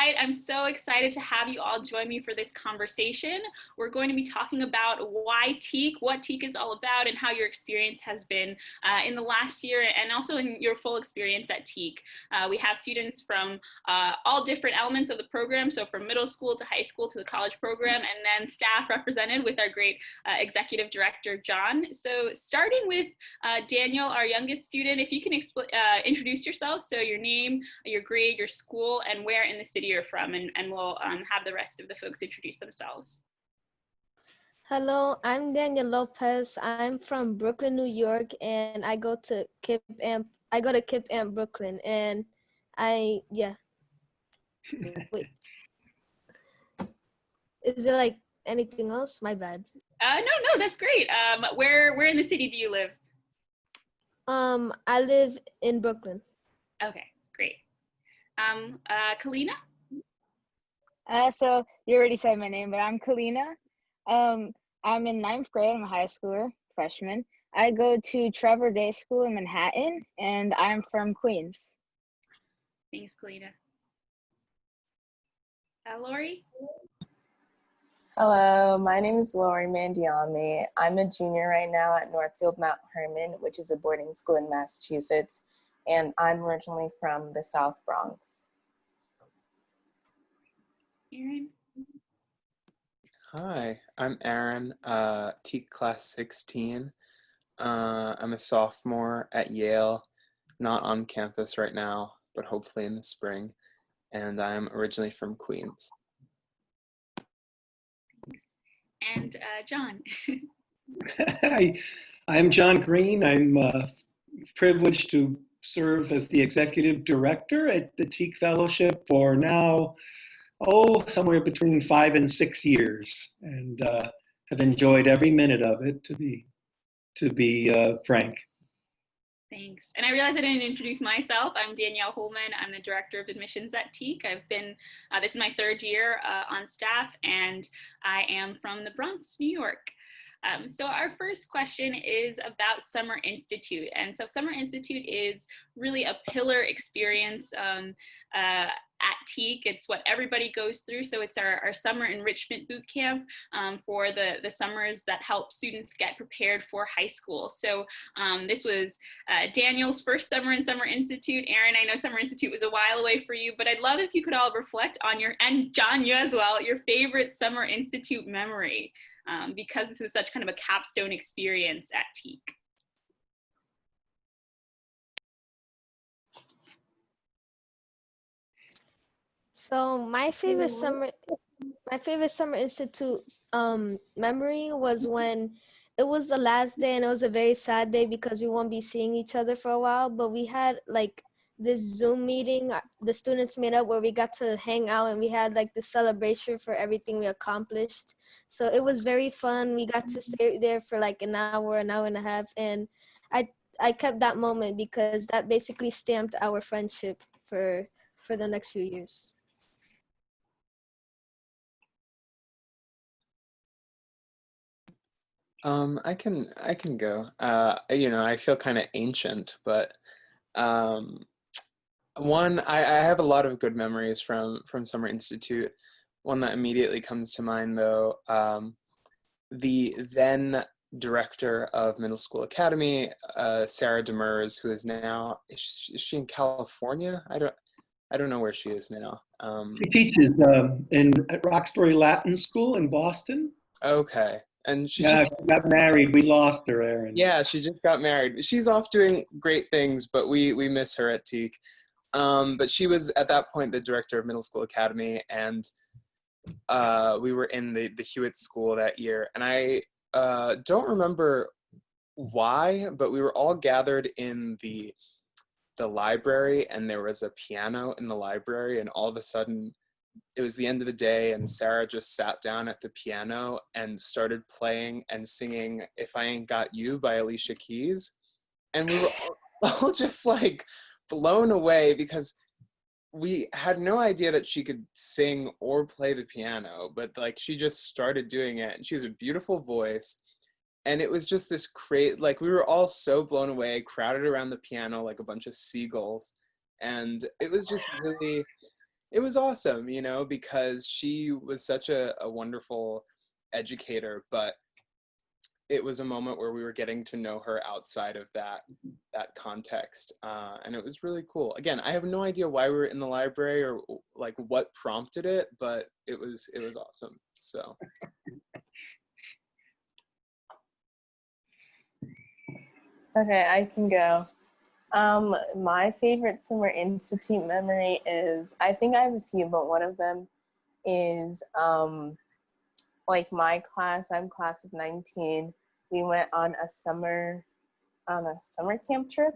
right, I'm so excited to have you all join me for this conversation. We're going to be talking about why TEAK, what TEAK is all about, and how your experience has been in the last year and also in your full experience at TEAK. We have students from all different elements of the program, so from middle school to high school to the college program, and then staff represented with our great executive director, John. So starting with Daniel, our youngest student, if you can introduce yourself, so your name, your grade, your school, and where in the city you're from, and we'll have the rest of the folks introduce themselves. Hello, I'm Danielle Lopez. I'm from Brooklyn, New York, and I go to KIPP Amp Brooklyn, and wait. Is there like anything else? My bad. No, that's great. Where in the city do you live? I live in Brooklyn. Okay, great. Kalina? So you already said my name, but I'm Kalina. I'm in 9th grade. I'm a high schooler, freshman. I go to Trevor Day School in Manhattan, and I'm from Queens. Thanks, Kalina. Laure? Hello, my name is Laure Mandiamy. I'm a junior right now at Northfield Mount Hermon, which is a boarding school in Massachusetts, and I'm originally from the South Bronx. Aaron? Hi, I'm Aaron, TEAK Class 16. I'm a sophomore at Yale, not on campus right now, but hopefully in the spring, and I'm originally from Queens. And John? Hi, I'm John Green. I'm privileged to serve as the executive director at the TEAK Fellowship for now, somewhere between 5 and 6 years, and have enjoyed every minute of it, to be frank. Thanks. And I realized I didn't introduce myself. I'm Danielle Holman. I'm the Director of Admissions at TEAK. I've been, this is my 3rd year on staff, and I am from the Bronx, New York. So our first question is about Summer Institute. And so Summer Institute is really a pillar experience at TEAK. It's what everybody goes through. So it's our summer enrichment boot camp for the summers that help students get prepared for high school. So this was Daniel's first summer in Summer Institute. Aaron, I know Summer Institute was a while away for you, but I'd love if you could all reflect on and John, you as well, your favorite Summer Institute memory. Because this is such kind of a capstone experience at TEAK. So my favorite Summer Institute memory was when it was the last day, and it was a very sad day because we won't be seeing each other for a while, but we had like this Zoom meeting the students made up where we got to hang out, and we had like the celebration for everything we accomplished. So it was very fun. We got to stay there for like an hour and a half, and I kept that moment because that basically stamped our friendship for the next few years. I can go. I feel kind of ancient, but I have a lot of good memories from Summer Institute. One that immediately comes to mind, though, the then director of Middle School Academy, Sarah Demers, who is now, is she in California? I don't know where she is now. She teaches at Roxbury Latin School in Boston. Okay. And she she got married. We lost her, Aaron. Yeah, she just got married. She's off doing great things, but we miss her at TEAK. But she was at that point the director of Middle School Academy, and we were in the Hewitt School that year. And I don't remember why, but we were all gathered in the library, and there was a piano in the library, and all of a sudden it was the end of the day, and Sarah just sat down at the piano and started playing and singing If I Ain't Got You by Alicia Keys. And we were all just like blown away because we had no idea that she could sing or play the piano, but like she just started doing it, and she has a beautiful voice. And it was just this we were all so blown away, crowded around the piano like a bunch of seagulls. And it was just really, it was awesome, you know, because she was such a wonderful educator, but it was a moment where we were getting to know her outside of that context, and it was really cool. Again, I have no idea why we were in the library or like what prompted it, but it was awesome. So Okay, I can go. My favorite summer institute memory is, I think I have a few, but one of them is like my class. I'm class of 19. We went on a summer camp trip.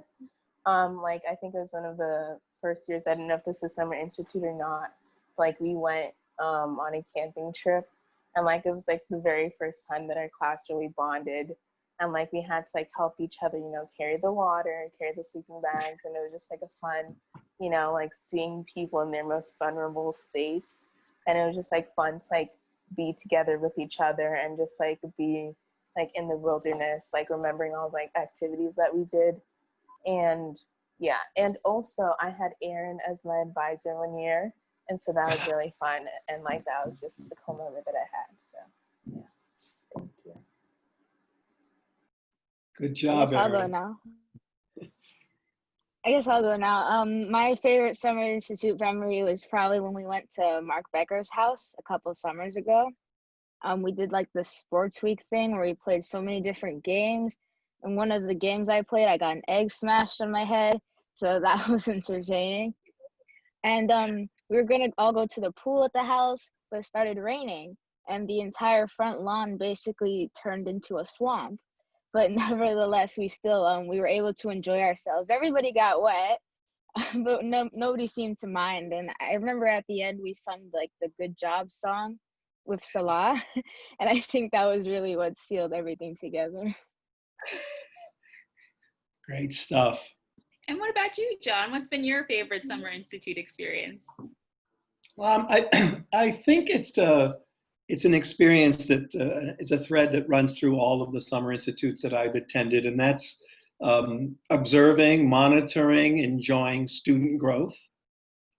Like I think it was one of the first years. I don't know if this was summer institute or not. Like we went on a camping trip, and like it was like the very first time that our class really bonded, and like we had to like help each other, you know, carry the water, carry the sleeping bags, and it was just like a fun, you know, like seeing people in their most vulnerable states, and it was just like fun to like be together with each other and just like be like in the wilderness, like remembering all like activities that we did. And yeah, and also I had Aaron as my advisor one year, and so that was really fun, and like that was just the cool moment that I had. So yeah, thank you. Good I job, guess I'll go Erin. now. My favorite summer institute memory was probably when we went to Mark Becker's house a couple of summers ago. We did like the sports week thing where we played so many different games. And one of the games I played, I got an egg smashed on my head. So that was entertaining. And we were gonna all go to the pool at the house, but it started raining, and the entire front lawn basically turned into a swamp. But nevertheless, we were able to enjoy ourselves. Everybody got wet, but nobody seemed to mind. And I remember at the end we sung like the "Good Job" song with Salah, and I think that was really what sealed everything together. Great stuff. And what about you, John? What's been your favorite summer institute experience? I think it's an experience that is a thread that runs through all of the summer institutes that I've attended, and that's observing, monitoring, enjoying student growth.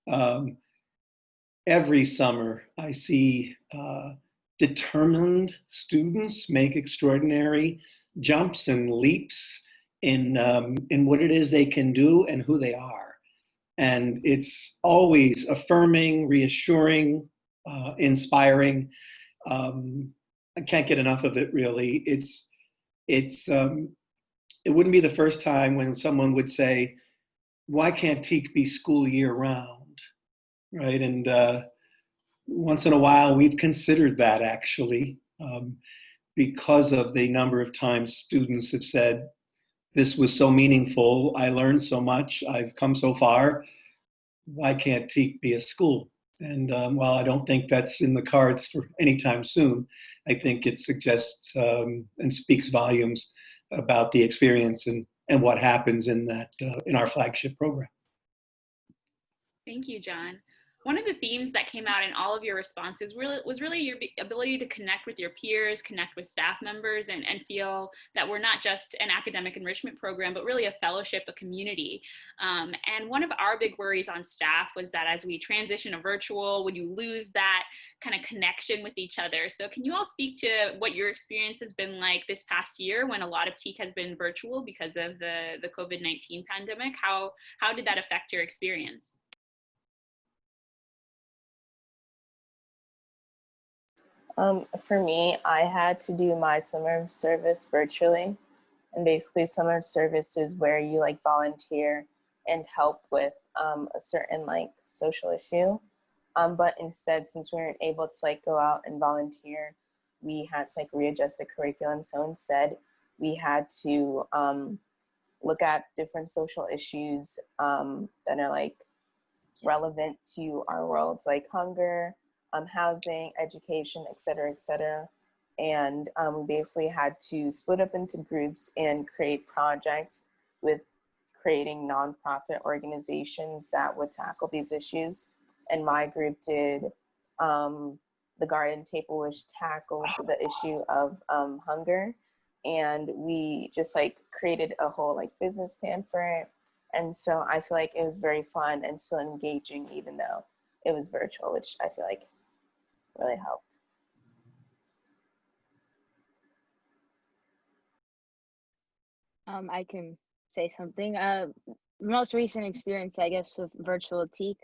Um, every summer, I see determined students make extraordinary jumps and leaps in what it is they can do and who they are. And it's always affirming, reassuring, inspiring. I can't get enough of it, really. It wouldn't be the first time when someone would say, why can't TEAK be school year round, right? And once in a while, we've considered that, actually, because of the number of times students have said, this was so meaningful, I learned so much, I've come so far, why can't TEAK be a school? And while I don't think that's in the cards for anytime soon, I think it suggests and speaks volumes about the experience and what happens in our flagship program. Thank you, John. One of the themes that came out in all of your responses was really your ability to connect with your peers, connect with staff members, and feel that we're not just an academic enrichment program, but really a fellowship, a community. And one of our big worries on staff was that as we transition to virtual, would you lose that kind of connection with each other? So can you all speak to what your experience has been like this past year when a lot of TEAK has been virtual because of the COVID-19 pandemic? How did that affect your experience? For me, I had to do my summer of service virtually. And basically summer service is where you like volunteer and help with a certain like social issue. But instead, since we weren't able to like go out and volunteer, we had to like readjust the curriculum. So instead, we had to look at different social issues that are like relevant to our worlds, like hunger, housing, education, et cetera, et cetera. And we basically had to split up into groups and create projects with creating nonprofit organizations that would tackle these issues. And my group did the garden table, which tackled the issue of hunger. And we just like created a whole like business plan for it. And so I feel like it was very fun and still engaging, even though it was virtual, which I feel like really helped. I can say something. The most recent experience, I guess, with virtual TEAK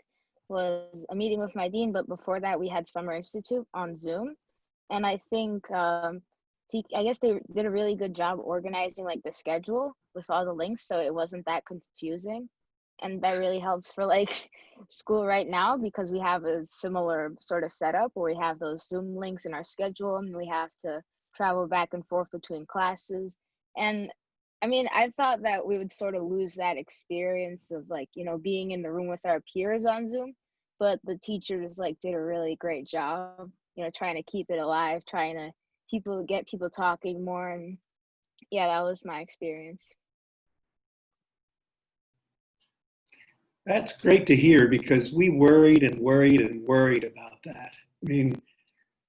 was a meeting with my dean, but before that, we had Summer Institute on Zoom. And I think TEAK, I guess they did a really good job organizing like the schedule with all the links, so it wasn't that confusing. And that really helps for like school right now, because we have a similar sort of setup where we have those Zoom links in our schedule and we have to travel back and forth between classes. And I mean, I thought that we would sort of lose that experience of like, you know, being in the room with our peers on Zoom, but the teachers like did a really great job, you know, trying to keep it alive, trying to get people talking more. And yeah, that was my experience. That's great to hear, because we worried and worried and worried about that. I mean,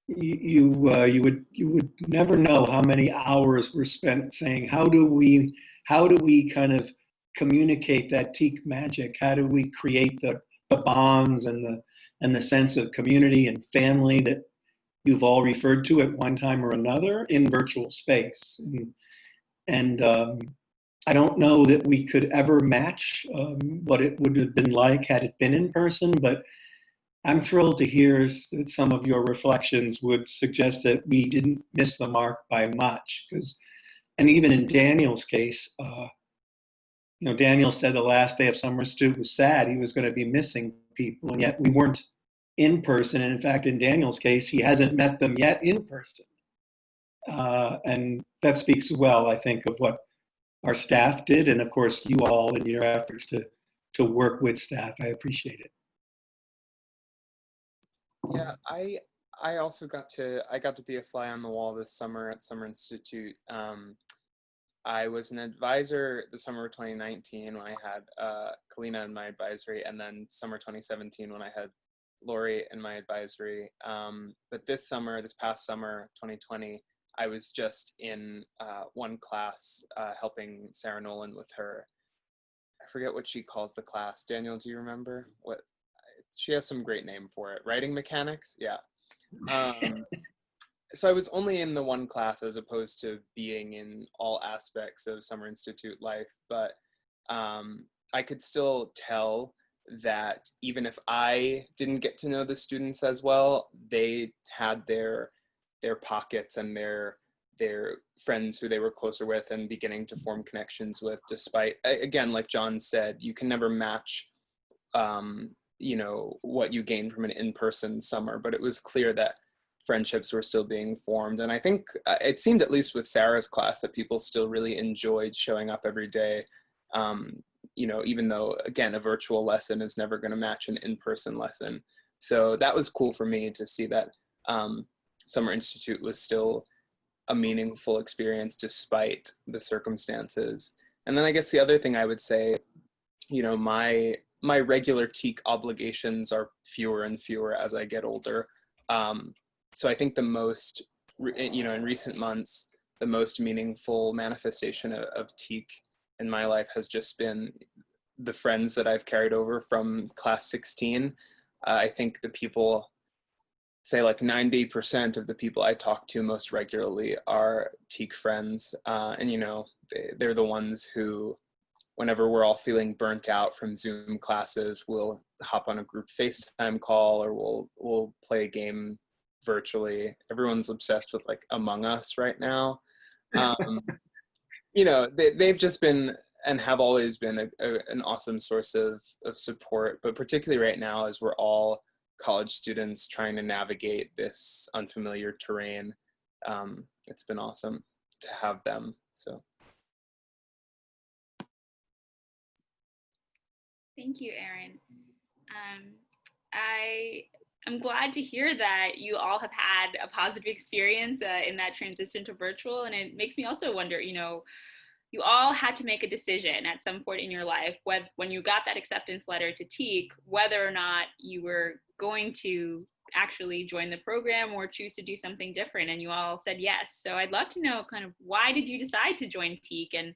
you would never know how many hours were spent saying, how do we kind of communicate that TEAK magic? How do we create the bonds and the sense of community and family that you've all referred to at one time or another in virtual space? And I don't know that we could ever match what it would have been like had it been in person, but I'm thrilled to hear that some of your reflections would suggest that we didn't miss the mark by much. And even in Daniel's case, Daniel said the last day of Summer Institute was sad. He was going to be missing people, and yet we weren't in person. And in fact, in Daniel's case, he hasn't met them yet in person. And that speaks well, I think, of what our staff did, and of course you all in your efforts to work with staff. I appreciate it. Yeah, I also got to be a fly on the wall this summer at Summer Institute. I was an advisor the summer of 2019 when I had Kalina in my advisory, and then summer 2017 when I had Laure in my advisory. But this past summer, 2020, I was just in one class helping Sarah Nolan with her, I forget what she calls the class. Daniel, do you remember what? She has some great name for it. Writing mechanics? Yeah. So I was only in the one class as opposed to being in all aspects of Summer Institute life, but I could still tell that even if I didn't get to know the students as well, they had their pockets and their friends who they were closer with and beginning to form connections with, despite, again, like John said, you can never match what you gain from an in-person summer, but it was clear that friendships were still being formed. And I think it seemed, at least with Sarah's class, that people still really enjoyed showing up every day, even though, again, a virtual lesson is never going to match an in-person lesson. So that was cool for me to see that Summer Institute was still a meaningful experience despite the circumstances. And then I guess the other thing I would say, my regular TEAK obligations are fewer and fewer as I get older. So I think the most, in recent months, the most meaningful manifestation of TEAK in my life has just been the friends that I've carried over from class 16. I think the people, say like 90% of the people I talk to most regularly are TEAK friends. And, they're the ones who, whenever we're all feeling burnt out from Zoom classes, we'll hop on a group FaceTime call, or we'll play a game virtually. Everyone's obsessed with like Among Us right now. They've just been and have always been an awesome source of support, but particularly right now as we're all college students trying to navigate this unfamiliar terrain. It's been awesome to have them. So. Thank you, Erin. I'm glad to hear that you all have had a positive experience in that transition to virtual, and it makes me also wonder, you all had to make a decision at some point in your life when you got that acceptance letter to TEAK, whether or not you were going to actually join the program or choose to do something different, and you all said yes. So I'd love to know kind of, why did you decide to join TEAK, and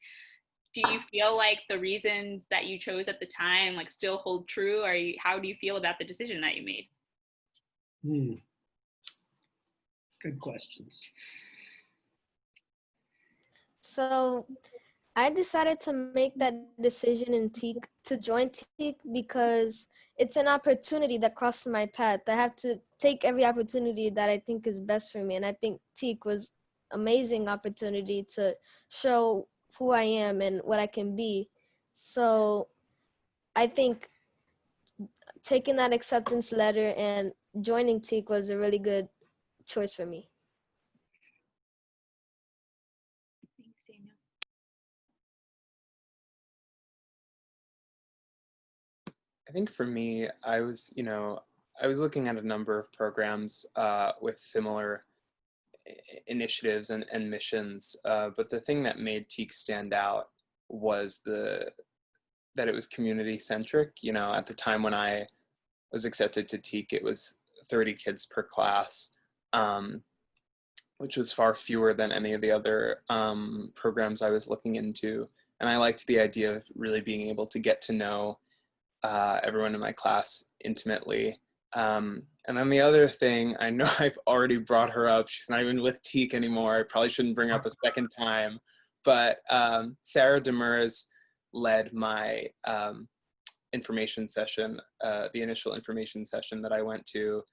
do you feel like the reasons that you chose at the time like still hold true? How do you feel about the decision that you made? Good questions. So I decided to make that decision in TEAK to join TEAK because it's an opportunity that crossed my path. I have to take every opportunity that I think is best for me. And I think TEAK was amazing opportunity to show who I am and what I can be. So I think taking that acceptance letter and joining TEAK was a really good choice for me. Thanks, Danielle. I think for me, I was looking at a number of programs with similar initiatives and missions, but the thing that made TEAK stand out was that it was community centric. You know, at the time when I was accepted to TEAK, it was 30 kids per class, which was far fewer than any of the other programs I was looking into. And I liked the idea of really being able to get to know everyone in my class intimately. And then the other thing, I know I've already brought her up. She's not even with TEAK anymore. I probably shouldn't bring her up a second time. But Sarah Demers led my information session, the initial information session that I went to.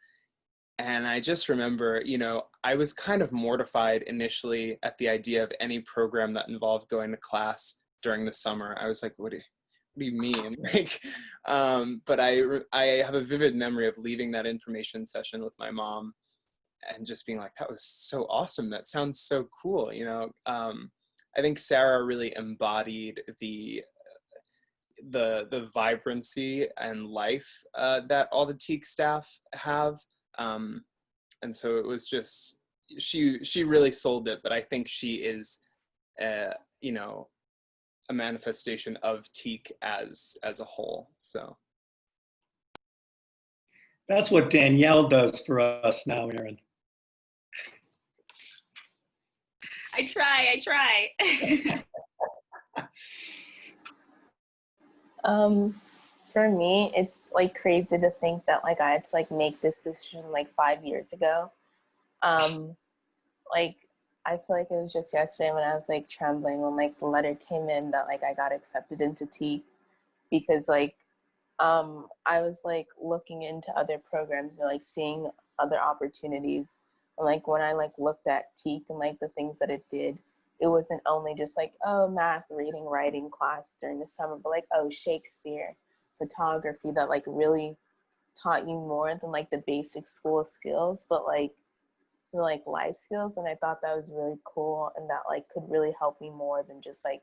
And I just remember, you know, I was kind of mortified initially at the idea of any program that involved going to class during the summer. I was like, what do you mean? Like, but I have a vivid memory of leaving that information session with my mom and just being like, that was so awesome. That sounds so cool. You know, I think Sarah really embodied the vibrancy and life that all the TEAK staff have. And so it was just, she really sold it, but I think she is, you know, a manifestation of TEAK as a whole. So That's what Danielle does for us now, Erin. I try. For me, it's like crazy to think that like I had to like make this decision like 5 years ago. Like I feel like it was just yesterday when I was like trembling when like the letter came in that like I got accepted into TEAK, because like I was like looking into other programs and like seeing other opportunities. And like when I like looked at TEAK and like the things that it did, it wasn't only just like, oh, math, reading, writing class during the summer, but like, oh, Shakespeare, photography, that like really taught you more than like the basic school skills, but like the like life skills. And I thought that was really cool, and that like could really help me more than just like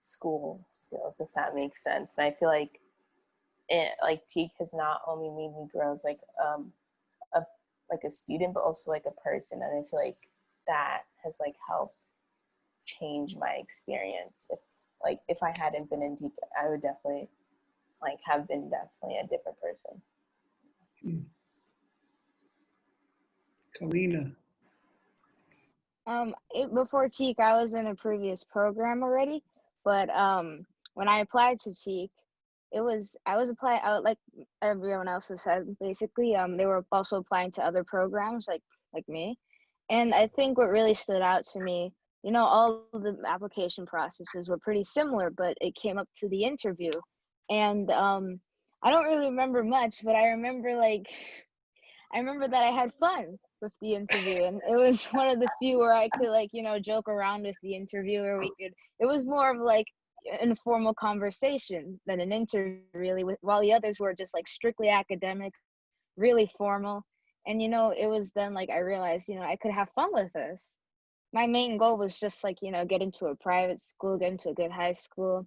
school skills, if that makes sense. And I feel like TEAK has not only made me grow as like a student, but also like a person. And I feel like that has like helped change my experience. If I hadn't been in TEAK, I would definitely like have been definitely a different person. Kalina. Before TEAK, I was in a previous program already, but when I applied to TEAK, I was applying out like everyone else has said. Basically, they were also applying to other programs like me, and I think what really stood out to me, you know, all of the application processes were pretty similar, but it came up to the interview, and I don't really remember much, but I remember that I had fun with the interview, and it was one of the few where I could like, you know, joke around with the interviewer. It was more of like informal conversation than an interview really, while the others were just like strictly academic, really formal. And you know, it was then like I realized, you know, I could have fun with this. My main goal was just like, you know, get into a private school, get into a good high school,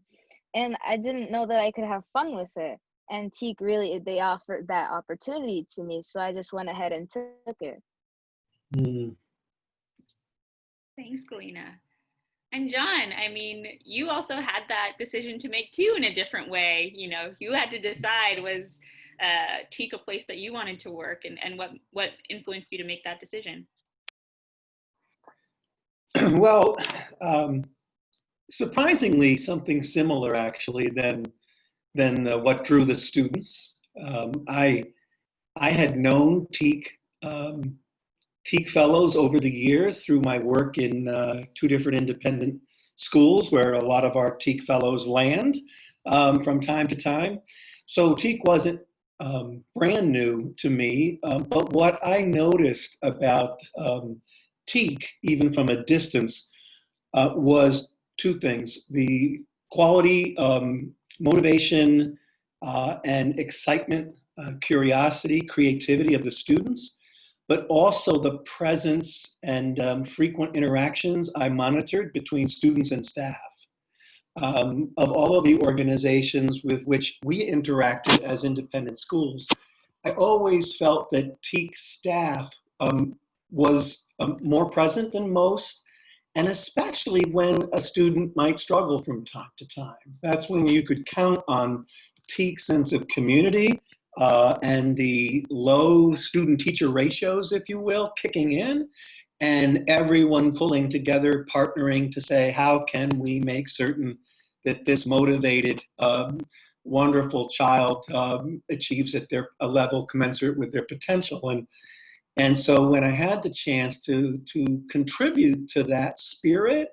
and I didn't know that I could have fun with it. And TEAK really, they offered that opportunity to me, so I just went ahead and took it. Thanks, Galina. And John, I mean, you also had that decision to make too in a different way. You know, you had to decide, was TEAK a place that you wanted to work, and what influenced you to make that decision? Well, surprisingly something similar actually than what drew the students. I had known TEAK Fellows over the years through my work in two different independent schools where a lot of our TEAK Fellows land from time to time. So TEAK wasn't brand new to me, but what I noticed about TEAK, even from a distance, was two things: the quality, motivation, and excitement, curiosity, creativity of the students, but also the presence and frequent interactions I monitored between students and staff. Of all of the organizations with which we interacted as independent schools, I always felt that TEAK staff was more present than most, and especially when a student might struggle from time to time. That's when you could count on TEAK's sense of community and the low student-teacher ratios, if you will, kicking in, and everyone pulling together, partnering to say, how can we make certain that this motivated, wonderful child achieves at a level commensurate with their potential. And so when I had the chance to contribute to that spirit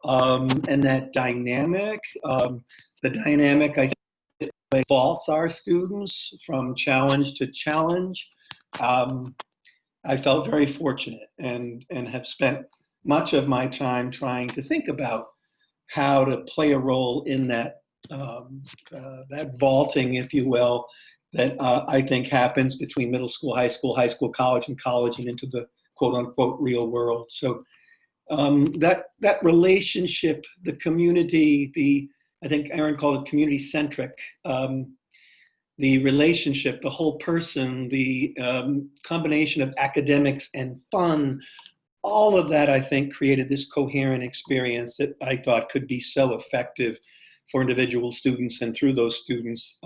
and that dynamic, the dynamic I think vaults our students from challenge to challenge, I felt very fortunate and have spent much of my time trying to think about how to play a role in that that vaulting, if you will, that I think happens between middle school, high school, college, and into the quote unquote real world. So that relationship, the community, I think Aaron called it community centric. The relationship, the whole person, the combination of academics and fun, all of that, I think, created this coherent experience that I thought could be so effective for individual students and through those students,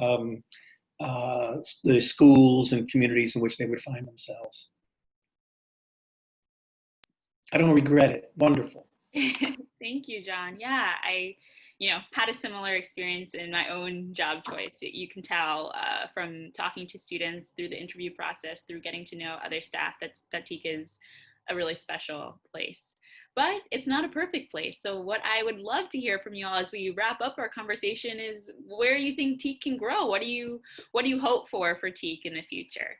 the schools and communities in which they would find themselves. I don't regret it. Wonderful. Thank you, John. Yeah, I had a similar experience in my own job choice. You can tell from talking to students through the interview process, through getting to know other staff, that TEAK is a really special place. But it's not a perfect place. So what I would love to hear from you all as we wrap up our conversation is where you think TEAK can grow. What do you hope for TEAK in the future?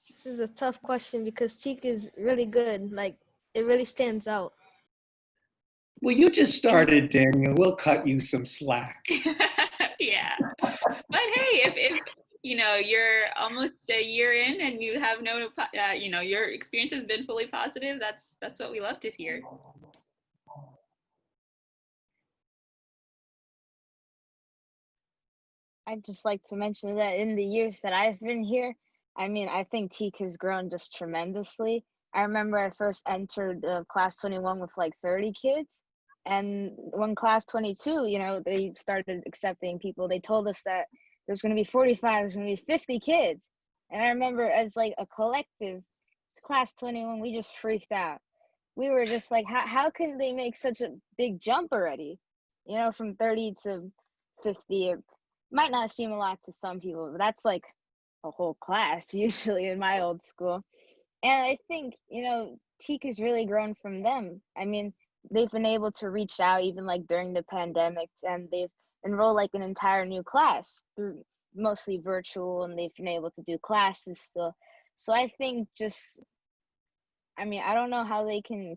This is a tough question because TEAK is really good. Like, it really stands out. Well, you just started, Daniel. We'll cut you some slack. Yeah. But hey, if you're almost a year in and you have your experience has been fully positive, that's what we love to hear. I'd just like to mention that in the years that I've been here, I mean, I think TEAK has grown just tremendously. I remember I first entered class 21 with like 30 kids. And when class 22, they started accepting people, they told us that there's going to be 45, there's going to be 50 kids. And I remember as like a collective, class 21, we just freaked out. We were just like, how can they make such a big jump already? From 30 to 50. It might not seem a lot to some people, but that's like a whole class usually in my old school. And I think, TEAK has really grown from them. I mean, they've been able to reach out even like during the pandemic, and they've enrolled like an entire new class through mostly virtual, and they've been able to do classes still. So I think I don't know how they can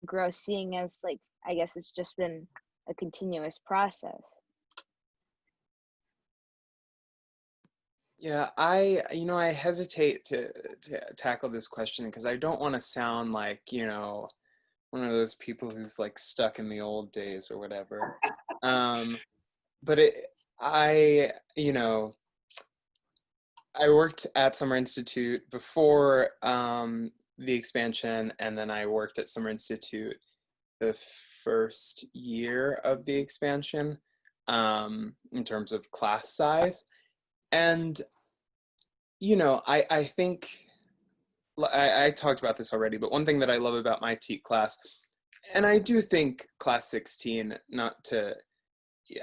grow, seeing as like, I guess it's just been a continuous process. Yeah, I hesitate to tackle this question because I don't want to sound like, one of those people who's like stuck in the old days or whatever. But I worked at Summer Institute before the expansion, and then I worked at Summer Institute the first year of the expansion in terms of class size. And, you know, I think, I talked about this already, but one thing that I love about my TEAK class, and I do think class 16, not to,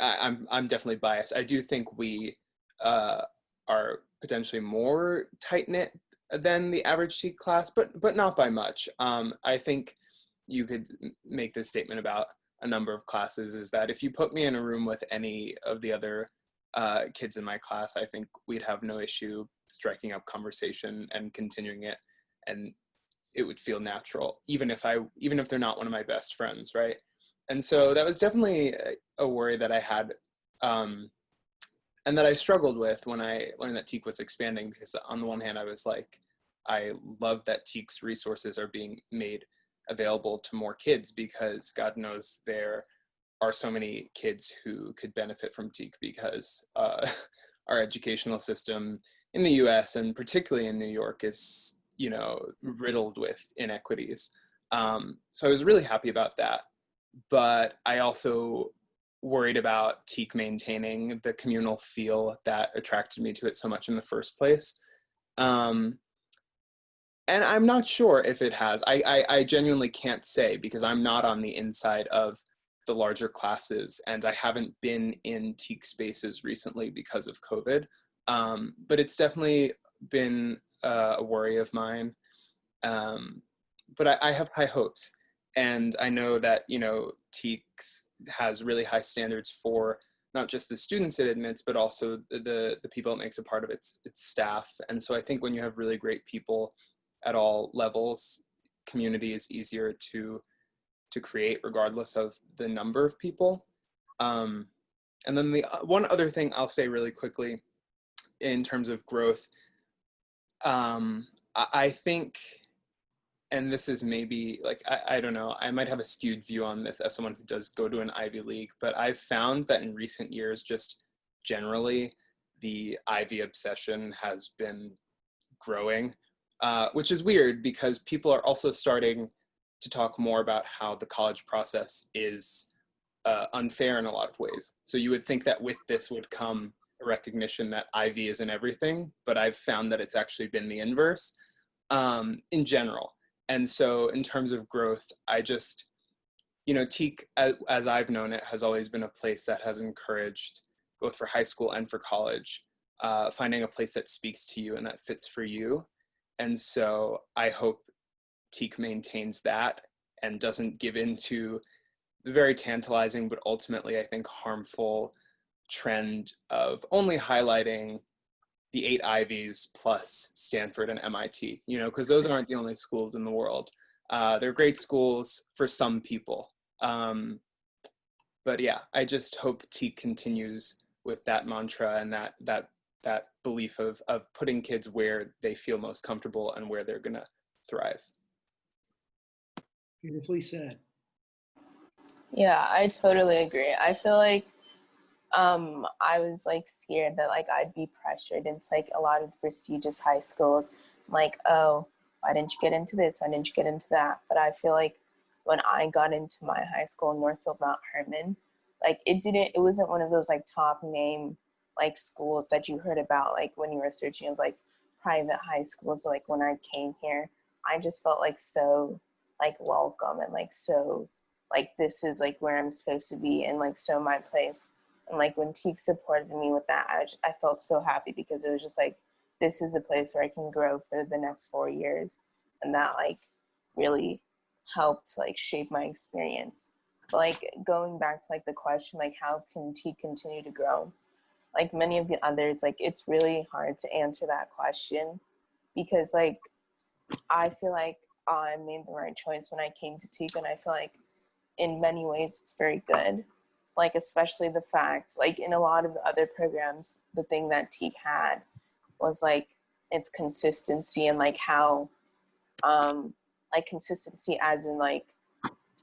I'm definitely biased. I do think we are potentially more tight-knit than the average TEAK class, but not by much. I think you could make this statement about a number of classes, is that if you put me in a room with any of the other kids in my class, I think we'd have no issue striking up conversation and continuing it, and it would feel natural, even if they're not one of my best friends, right? And so that was definitely a worry that I had, and that I struggled with when I learned that TEAK was expanding, because on the one hand, I was like, I love that TEAK's resources are being made available to more kids, because God knows there are so many kids who could benefit from TEAK, because our educational system in the US, and particularly in New York, is, you know, riddled with inequities. So I was really happy about that. But I also worried about TEAK maintaining the communal feel that attracted me to it so much in the first place. And I'm not sure if it has. I genuinely can't say, because I'm not on the inside of the larger classes, and I haven't been in TEAK spaces recently because of COVID. But it's definitely been a worry of mine. But I have high hopes. And I know that, you know, TEAK has really high standards for not just the students it admits, but also the people it makes a part of its staff. And so I think when you have really great people at all levels, community is easier to create, regardless of the number of people. And then the one other thing I'll say really quickly in terms of growth, I think, and this is maybe like, I don't know, I might have a skewed view on this as someone who does go to an Ivy League, but I've found that in recent years, just generally, the Ivy obsession has been growing, which is weird, because people are also starting to talk more about how the college process is unfair in a lot of ways. So you would think that with this would come a recognition that Ivy isn't everything, but I've found that it's actually been the inverse in general. And so in terms of growth, I just, you know, TEAK, as I've known it, has always been a place that has encouraged, both for high school and for college, finding a place that speaks to you and that fits for you. And so I hope TEAK maintains that and doesn't give in to the very tantalizing, but ultimately I think harmful trend of only highlighting the 8 Ivies plus Stanford and MIT, you know, because those aren't the only schools in the world. They're great schools for some people. But yeah, I just hope TEAK continues with that mantra and that belief of putting kids where they feel most comfortable and where they're gonna thrive. Beautifully said. Yeah, I totally agree. I feel like I was like scared that like I'd be pressured. It's like a lot of prestigious high schools, like, oh, why didn't you get into this? Why didn't you get into that? But I feel like when I got into my high school, Northfield Mount Herman, like it wasn't one of those like top name like schools that you heard about like when you were searching of like private high schools. Like when I came here, I just felt like so like welcome and like so like this is like where I'm supposed to be and like so my place. And like when TEAK supported me with that, I felt so happy, because it was just like, this is a place where I can grow for the next 4 years. And that like really helped like shape my experience. But like going back to like the question, like how can TEAK continue to grow? Like many of the others, like it's really hard to answer that question, because like I feel like I made the right choice when I came to TEAK, and I feel like in many ways it's very good. Like especially the fact, like in a lot of the other programs, the thing that TEAK had was like its consistency, and like how like consistency as in like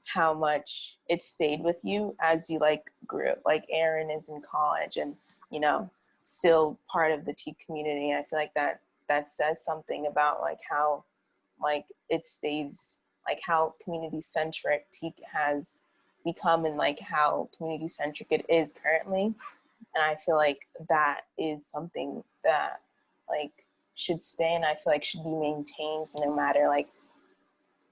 how much it stayed with you as you like grew. Like Aaron is in college and, you know, still part of the TEAK community. I feel like that says something about like how like it stays, like how community centric TEAK has become, and like how community centric it is currently. And I feel like that is something that like should stay, and I feel like should be maintained no matter like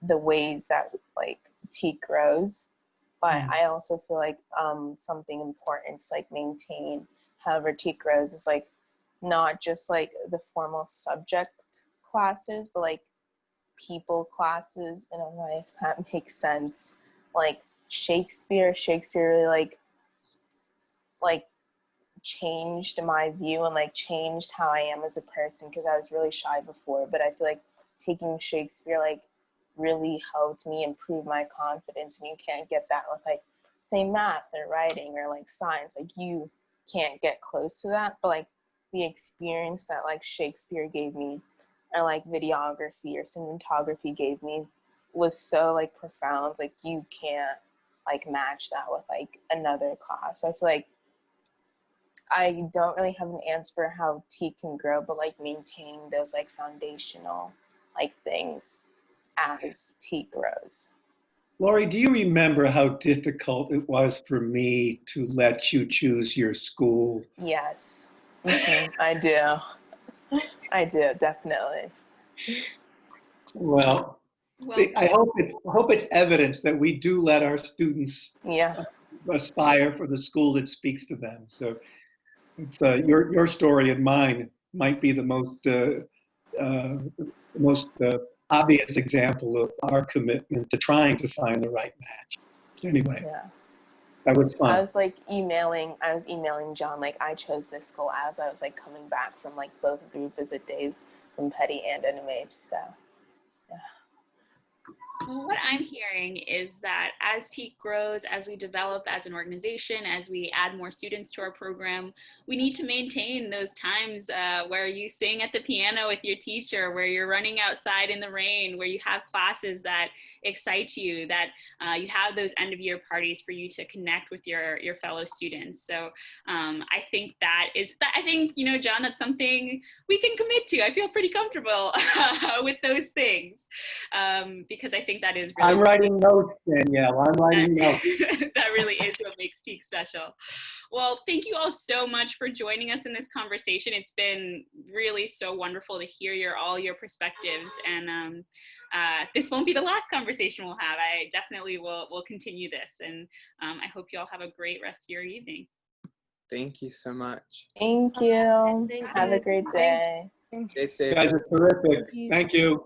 the ways that like TEAK grows. But I also feel like something important to like maintain however TEAK grows is like not just like the formal subject classes, but like people classes in a way, if that makes sense. Like Shakespeare really like changed my view and like changed how I am as a person, because I was really shy before, but I feel like taking Shakespeare like really helped me improve my confidence, and you can't get that with like say math or writing or like science. Like you can't get close to that, but like the experience that like Shakespeare gave me or like videography or cinematography gave me was so like profound. Like you can't like match that with like another class. So I feel like I don't really have an answer for how TEAK can grow, but like maintaining those like foundational like things as TEAK grows. Laure, do you remember how difficult it was for me to let you choose your school? Yes, I do. I do, definitely. Well, Well, I hope it's evidence that we do let our students Yeah. aspire for the school that speaks to them. So it's your story and mine might be the most obvious example of our commitment to trying to find the right match. Anyway, Yeah. that was fun. I was emailing John, like I chose this school as I was like coming back from like both group visit days from Petty and NMH. So yeah. Well, what I'm hearing is that as TEAK grows, as we develop as an organization, as we add more students to our program, we need to maintain those times where you sing at the piano with your teacher, where you're running outside in the rain, where you have classes that excite you, that you have those end of year parties for you to connect with your fellow students. So I think you know, John, that's something we can commit to. I feel pretty comfortable with those things because I think that is really. I'm writing notes, Danielle. I'm writing notes. That really is what makes TEAK special. Well, thank you all so much for joining us in this conversation. It's been really so wonderful to hear all your perspectives, and this won't be the last conversation we'll have. I definitely will continue this, and I hope you all have a great rest of your evening. Thank you so much. Thank you. Thank Have a you. great day. Stay safe. You guys are terrific. Thank you.